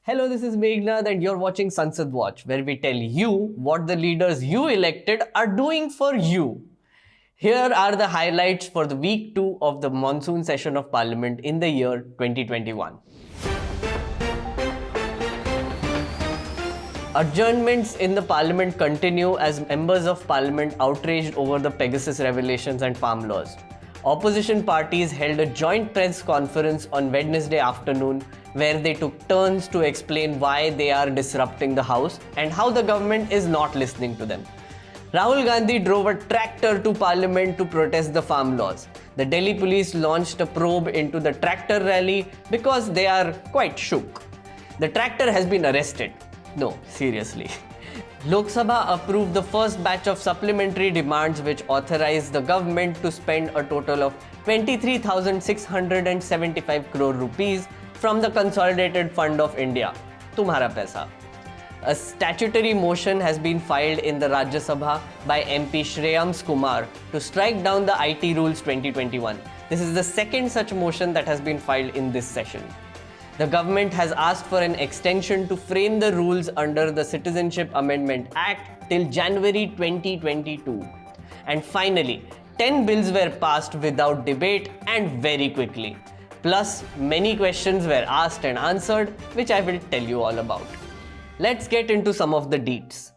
Hello, this is Meghnad and you're watching Sansad Watch, where we tell you what the leaders you elected are doing for you. Here are the highlights for the week 2 of the monsoon session of Parliament in the year 2021. Adjournments in the Parliament continue as members of Parliament outraged over the Pegasus revelations and farm laws. Opposition parties held a joint press conference on Wednesday afternoon where they took turns to explain why they are disrupting the House and how the government is not listening to them. Rahul Gandhi drove a tractor to Parliament to protest the farm laws. The Delhi police launched a probe into the tractor rally because they are quite shook. The tractor has been arrested. No, seriously. Lok Sabha approved the first batch of supplementary demands which authorized the government to spend a total of 23,675 crore rupees from the Consolidated Fund of India. Tumhara paisa. A statutory motion has been filed in the Rajya Sabha by MP Shreyams Kumar to strike down the IT Rules 2021. This is the second such motion that has been filed in this session. The government has asked for an extension to frame the rules under the Citizenship Amendment Act till January 2022. And finally, 10 bills were passed without debate and very quickly. Plus, many questions were asked and answered, which I will tell you all about. Let's get into some of the deets.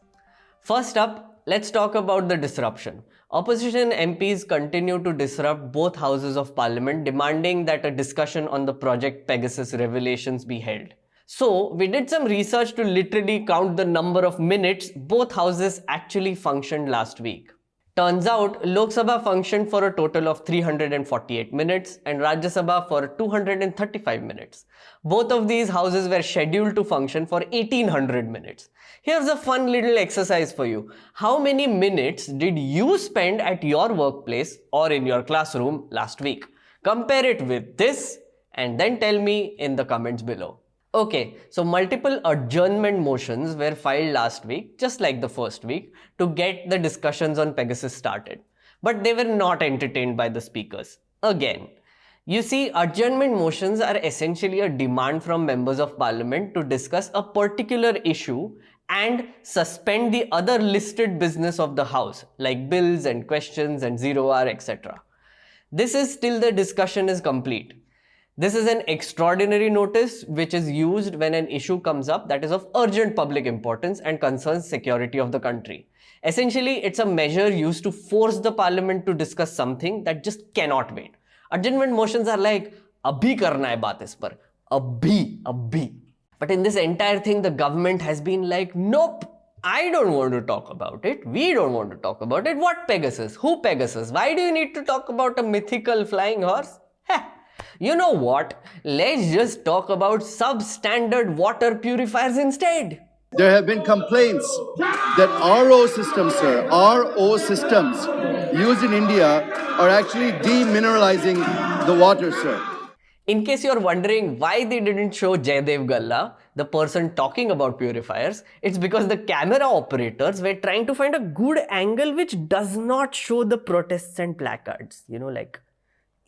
First up, let's talk about the disruption. Opposition MPs continue to disrupt both houses of Parliament, demanding that a discussion on the Project Pegasus revelations be held. So, we did some research to literally count the number of minutes both houses actually functioned last week. Turns out, Lok Sabha functioned for a total of 348 minutes and Rajya Sabha for 235 minutes. Both of these houses were scheduled to function for 1800 minutes. Here's a fun little exercise for you. How many minutes did you spend at your workplace or in your classroom last week? Compare it with this and then tell me in the comments below. Okay, so multiple adjournment motions were filed last week, just like the first week, to get the discussions on Pegasus started. But they were not entertained by the speakers. Again, you see, adjournment motions are essentially a demand from members of Parliament to discuss a particular issue and suspend the other listed business of the House, like bills and questions and zero hour, etc. This is till the discussion is complete. This is an extraordinary notice which is used when an issue comes up that is of urgent public importance and concerns security of the country. Essentially, it's a measure used to force the Parliament to discuss something that just cannot wait. Adjournment motions are like, abhi karna hai baat is par. Abhi. But in this entire thing, the government has been like, nope, I don't want to talk about it. We don't want to talk about it. What Pegasus? Who Pegasus? Why do you need to talk about a mythical flying horse? Heh. You know what? Let's just talk about substandard water purifiers instead. There have been complaints that RO systems, RO systems used in India are actually demineralizing the water, sir. In case you're wondering why they didn't show Jaydev Galla, the person talking about purifiers, it's because the camera operators were trying to find a good angle which does not show the protests and placards. You know, like,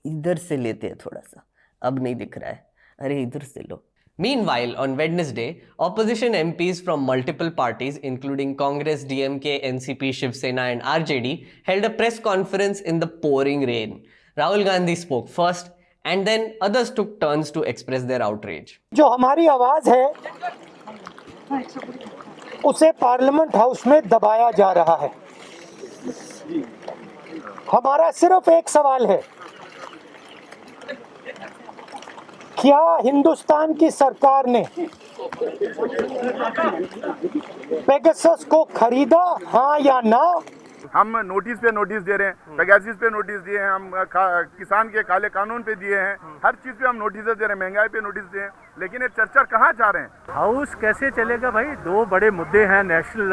इधर से लेते हैं थोड़ा सा, अब नहीं दिख रहा है, अरे इधर से लो. Meanwhile, on Wednesday, opposition MPs from multiple parties, including Congress, DMK, NCP, Shiv Sena and RJD, held a press conference in the pouring rain. Rahul Gandhi spoke first, and then others took turns to express their outrage. जो हमारी आवाज है, उसे parliament house में दबाया जा रहा है. हमारा सिर्फ एक सवाल है, क्या हिंदुस्तान की सरकार ने पेगासस को खरीदा, हाँ या ना? हम नोटिस पे नोटिस दे रहे हैं, पेगासस पे नोटिस दिए हैं, हम किसान के काले कानून पे दिए हैं, हर चीज पे हम नोटिस दे रहे हैं, महंगाई पे नोटिस दिए हैं, लेकिन ये चर्चा कहाँ जा रहे हैं? हाउस कैसे चलेगा भाई? दो बड़े मुद्दे हैं नेशनल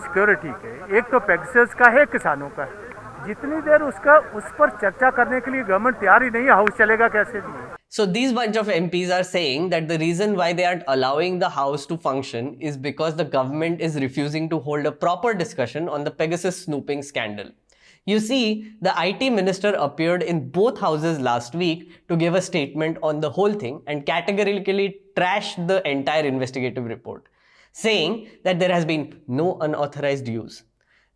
सिक्योरिटी के, एक तो पेगासस का है, किसानों का है. जितनी देर उस पर चर्चा करने के लिए गवर्नमेंट तैयार ही नहीं है, हाउस चलेगा कैसे? So these bunch of MPs are saying that the reason why they aren't allowing the House to function is because the government is refusing to hold a proper discussion on the Pegasus snooping scandal. You see, the IT minister appeared in both houses last week to give a statement on the whole thing and categorically trashed the entire investigative report, saying that there has been no unauthorized use.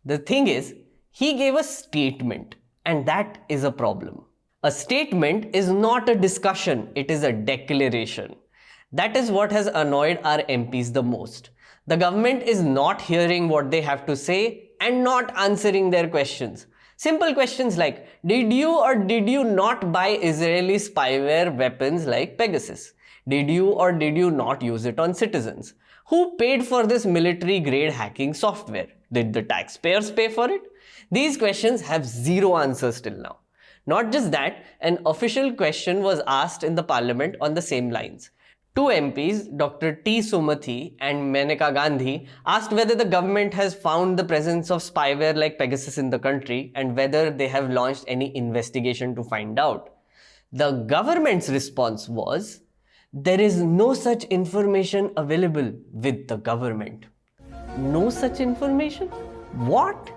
The thing is, he gave a statement, and that is a problem. A statement is not a discussion, it is a declaration. That is what has annoyed our MPs the most. The government is not hearing what they have to say and not answering their questions. Simple questions like, did you or did you not buy Israeli spyware weapons like Pegasus? Did you or did you not use it on citizens? Who paid for this military grade hacking software? Did the taxpayers pay for it? These questions have zero answers till now. Not just that, an official question was asked in the parliament on the same lines. Two MPs, Dr. T. Sumathi and Maneka Gandhi, asked whether the government has found the presence of spyware like Pegasus in the country and whether they have launched any investigation to find out. The government's response was, there is no such information available with the government. No such information? What?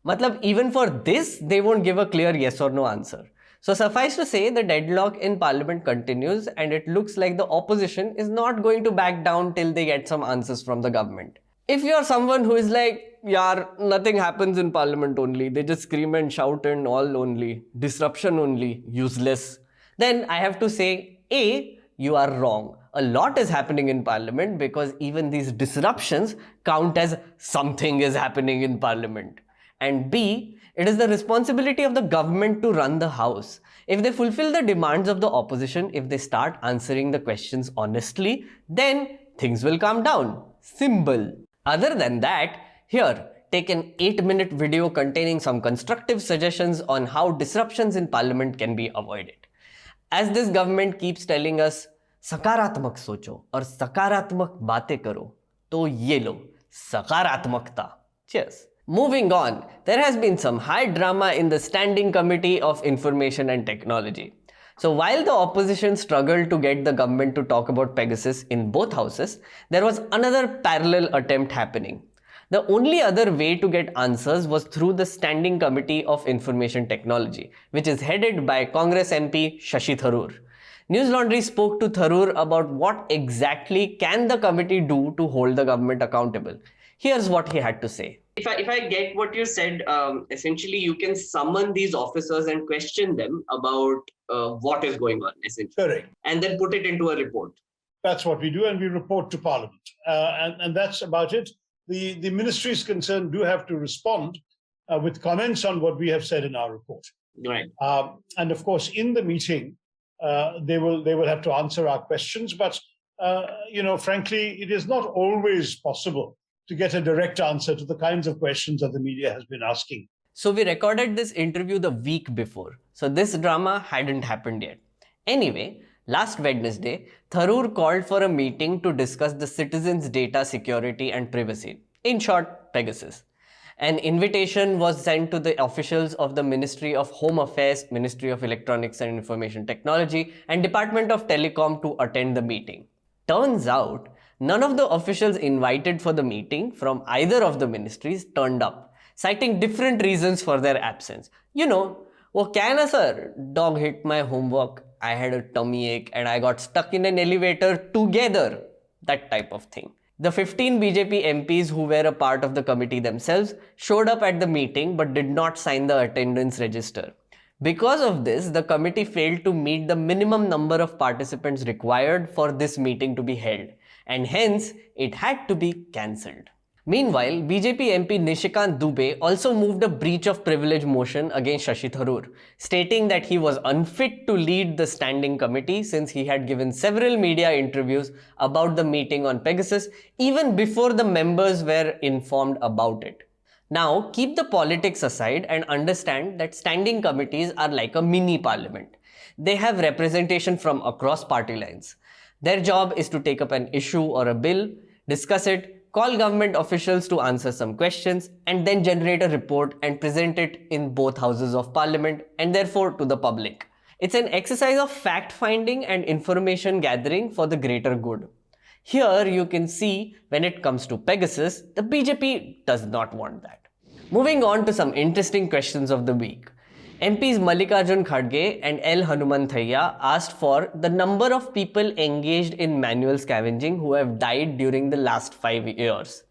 Matlab, even for this, they won't give a clear yes or no answer. So suffice to say, the deadlock in parliament continues and it looks like the opposition is not going to back down till they get some answers from the government. If you're someone who is like, yaar, nothing happens in parliament only, they just scream and shout and all only, disruption only, useless, then I have to say, A, you are wrong. A lot is happening in parliament because even these disruptions count as something is happening in parliament. And B, it is the responsibility of the government to run the house. If they fulfill the demands of the opposition, if they start answering the questions honestly, then things will calm down. Simple. Other than that, here, take an 8-minute video containing some constructive suggestions on how disruptions in parliament can be avoided. As this government keeps telling us, सकारात्मक सोचो और सकारात्मक बातें करो, तो ये लो, सकारात्मकता. Cheers. Moving on, there has been some high drama in the Standing Committee of Information and Technology. So while the opposition struggled to get the government to talk about Pegasus in both houses, there was another parallel attempt happening. The only other way to get answers was through the Standing Committee of Information Technology, which is headed by Congress MP Shashi Tharoor. News Laundry spoke to Tharoor about what exactly can the committee do to hold the government accountable. Here's what he had to say. If I get what you said, essentially you can summon these officers and question them about what is going on, essentially. Correct. And then put it into a report. That's what we do, and we report to Parliament. And that's about it. The ministries concerned do have to respond with comments on what we have said in our report. Right. And of course, in the meeting, they will have to answer our questions. But, frankly, it is not always possible to get a direct answer to the kinds of questions that the media has been asking. So we recorded this interview the week before. So this drama hadn't happened yet. Anyway, last Wednesday, Tharoor called for a meeting to discuss the citizens' data security and privacy. In short, Pegasus. An invitation was sent to the officials of the Ministry of Home Affairs, Ministry of Electronics and Information Technology, and Department of Telecom to attend the meeting. Turns out, none of the officials invited for the meeting from either of the ministries turned up, citing different reasons for their absence. वो क्या है ना sir, dog hit my homework, I had a tummy ache and I got stuck in an elevator together. That type of thing. The 15 BJP MPs who were a part of the committee themselves showed up at the meeting but did not sign the attendance register. Because of this, the committee failed to meet the minimum number of participants required for this meeting to be held, and hence it had to be cancelled. Meanwhile, BJP MP Nishikant Dubey also moved a breach of privilege motion against Shashi Tharoor, stating that he was unfit to lead the standing committee since he had given several media interviews about the meeting on Pegasus even before the members were informed about it. Now, keep the politics aside and understand that standing committees are like a mini parliament. They have representation from across party lines. Their job is to take up an issue or a bill, discuss it, call government officials to answer some questions, and then generate a report and present it in both houses of parliament and therefore to the public. It's an exercise of fact-finding and information gathering for the greater good. Here you can see when it comes to Pegasus, the BJP does not want that. Moving on to some interesting questions of the week. MPs Mallikarjun Kharge and L. Hanumanthaiah asked for the number of people engaged in manual scavenging who have died during the last 5 years.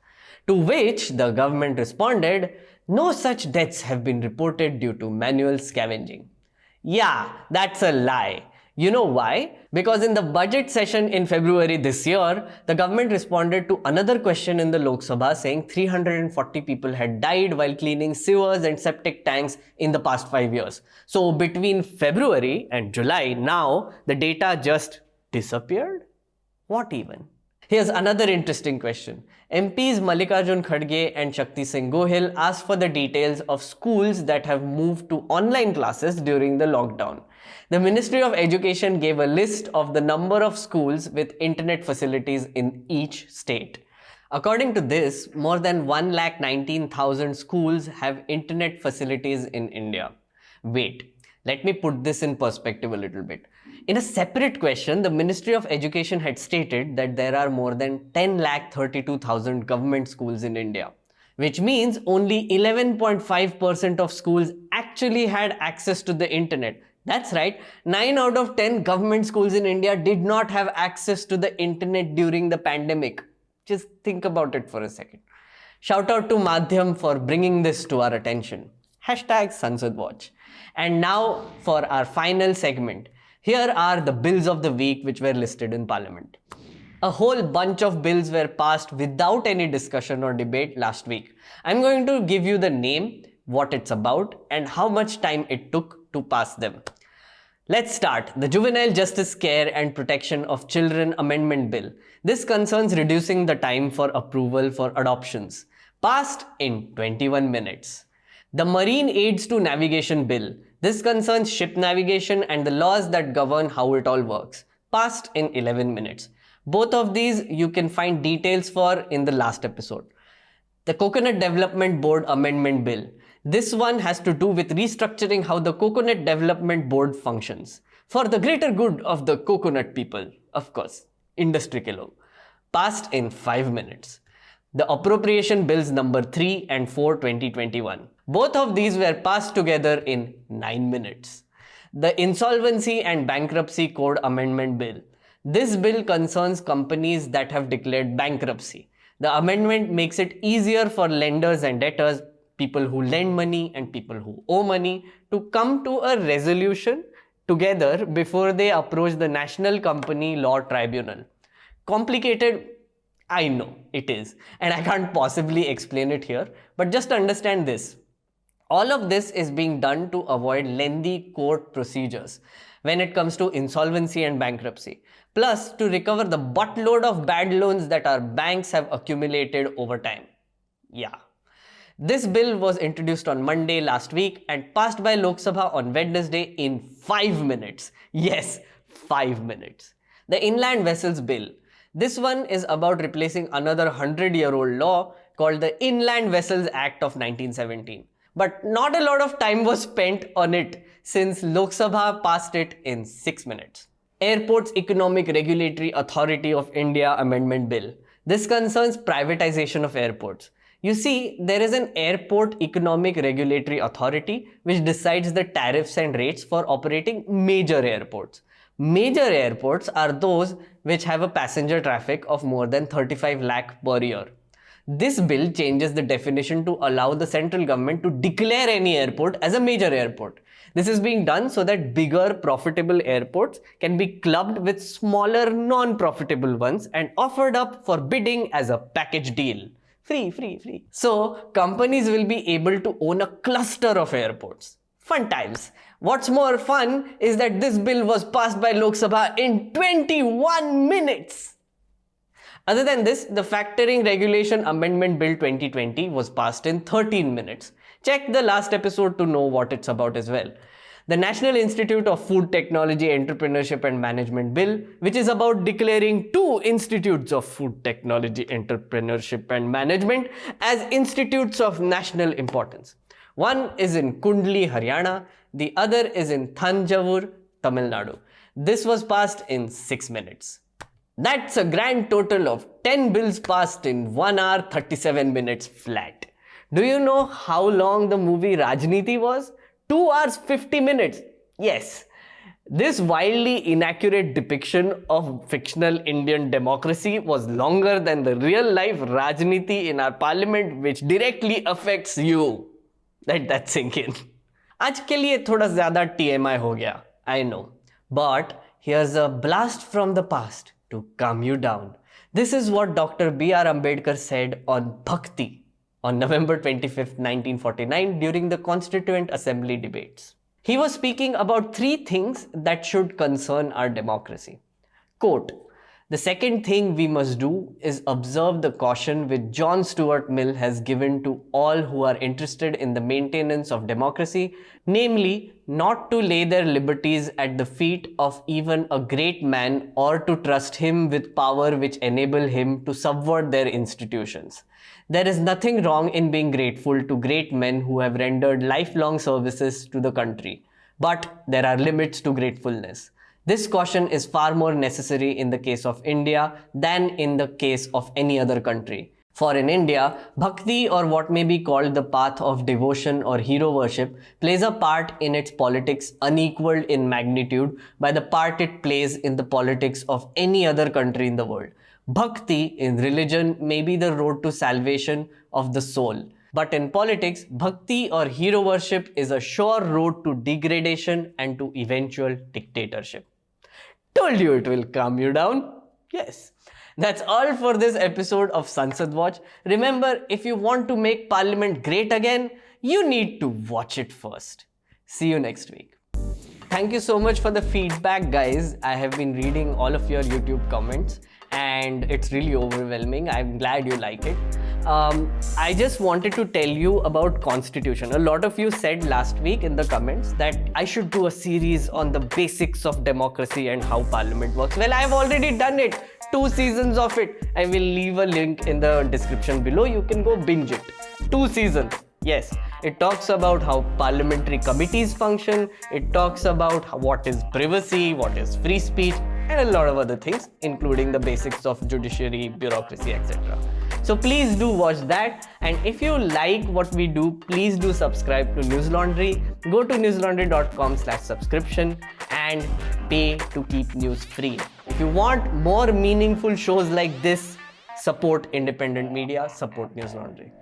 To which the government responded, no such deaths have been reported due to manual scavenging. Yeah, that's a lie. You know why? Because in the budget session in February this year, the government responded to another question in the Lok Sabha saying 340 people had died while cleaning sewers and septic tanks in the past 5 years. So between February and July, now the data just disappeared? What even? Here's another interesting question. MPs Mallikarjun Kharge and Shakti Singh Gohil asked for the details of schools that have moved to online classes during the lockdown. The Ministry of Education gave a list of the number of schools with internet facilities in each state. According to this, more than 119,000 schools have internet facilities in India. Wait, let me put this in perspective a little bit. In a separate question, the Ministry of Education had stated that there are more than 10,32,000 government schools in India, which means only 11.5% of schools actually had access to the internet. That's right, 9 out of 10 government schools in India did not have access to the internet during the pandemic. Just think about it for a second. Shout out to Madhyam for bringing this to our attention. #SansadWatch. And now for our final segment. Here are the bills of the week which were listed in Parliament. A whole bunch of bills were passed without any discussion or debate last week. I'm going to give you the name, what it's about, and how much time it took to pass them. Let's start. The Juvenile Justice Care and Protection of Children Amendment Bill. This concerns reducing the time for approval for adoptions. Passed in 21 minutes. The Marine Aids to Navigation Bill. This concerns ship navigation and the laws that govern how it all works. Passed in 11 minutes. Both of these you can find details for in the last episode. The Coconut Development Board Amendment Bill. This one has to do with restructuring how the Coconut Development Board functions. For the greater good of the coconut people, of course. Industry ke log. Passed in 5 minutes. The Appropriation Bills number 3 and 4 2021. Both of these were passed together in 9 minutes. The Insolvency and Bankruptcy Code Amendment Bill. This bill concerns companies that have declared bankruptcy. The amendment makes it easier for lenders and debtors, people who lend money and people who owe money, to come to a resolution together before they approach the National Company Law Tribunal. Complicated? I know it is, and I can't possibly explain it here, but just understand this. All of this is being done to avoid lengthy court procedures when it comes to insolvency and bankruptcy, plus to recover the buttload of bad loans that our banks have accumulated over time. Yeah. This bill was introduced on Monday last week and passed by Lok Sabha on Wednesday in 5 minutes. Yes, 5 minutes. The Inland Vessels Bill. This one is about replacing another 100-year-old law called the Inland Vessels Act of 1917. But not a lot of time was spent on it since Lok Sabha passed it in 6 minutes. Airports Economic Regulatory Authority of India Amendment Bill. This concerns privatization of airports. You see, there is an Airport Economic Regulatory Authority which decides the tariffs and rates for operating major airports. Major airports are those which have a passenger traffic of more than 35 lakh per year. This bill changes the definition to allow the central government to declare any airport as a major airport. This is being done so that bigger profitable airports can be clubbed with smaller non-profitable ones and offered up for bidding as a package deal. Free. So companies will be able to own a cluster of airports. Fun times. What's more fun is that this bill was passed by Lok Sabha in 21 minutes. Other than this, the Factoring Regulation Amendment Bill 2020 was passed in 13 minutes. Check the last episode to know what it's about as well. The National Institute of Food Technology, Entrepreneurship and Management Bill, which is about declaring 2 institutes of food technology, entrepreneurship and management as institutes of national importance. One is in Kundli, Haryana. The other is in Thanjavur, Tamil Nadu. This was passed in 6 minutes. That's a grand total of 10 bills passed in 1 hour 37 minutes flat. Do you know how long the movie Rajniti was? 2 hours 50 minutes. Yes. This wildly inaccurate depiction of fictional Indian democracy was longer than the real life Rajniti in our parliament, which directly affects you. Let that sink in. आज के लिए थोड़ा ज़्यादा TMI हो गया, I know. But here's a blast from the past to calm you down. This is what Dr. B.R. Ambedkar said on Bhakti on November 25th, 1949 during the Constituent Assembly debates. He was speaking about 3 things that should concern our democracy. Quote, "The second thing we must do is observe the caution which John Stuart Mill has given to all who are interested in the maintenance of democracy, namely, not to lay their liberties at the feet of even a great man or to trust him with power which enable him to subvert their institutions. There is nothing wrong in being grateful to great men who have rendered lifelong services to the country, but there are limits to gratefulness. This caution is far more necessary in the case of India than in the case of any other country. For in India, bhakti, or what may be called the path of devotion or hero worship, plays a part in its politics unequaled in magnitude by the part it plays in the politics of any other country in the world. Bhakti in religion may be the road to salvation of the soul. But in politics, bhakti or hero worship is a sure road to degradation and to eventual dictatorship. Told you it will calm you down. Yes. That's all for this episode of Sansad Watch. Remember, if you want to make Parliament great again, you need to watch it first. See you next week. Thank you so much for the feedback, guys. I have been reading all of your YouTube comments and it's really overwhelming. I'm glad you like it. I just wanted to tell you about Constitution. A lot of you said last week in the comments that I should do a series on the basics of democracy and how Parliament works. Well, I've already done it. 2 seasons of it. I will leave a link in the description below. You can go binge it. 2 seasons. Yes, it talks about how parliamentary committees function. It talks about what is privacy, what is free speech, and a lot of other things, including the basics of judiciary, bureaucracy, etc. So please do watch that. And if you like what we do, please do subscribe to News Laundry. Go to newslaundry.com/subscription and pay to keep news free. If you want more meaningful shows like this, support independent media, support News Laundry.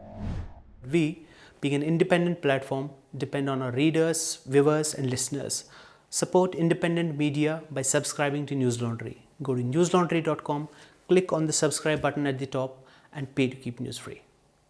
We, being an independent platform, depend on our readers, viewers and listeners. Support independent media by subscribing to News Laundry. Go to newslaundry.com, click on the subscribe button at the top and pay to keep news free.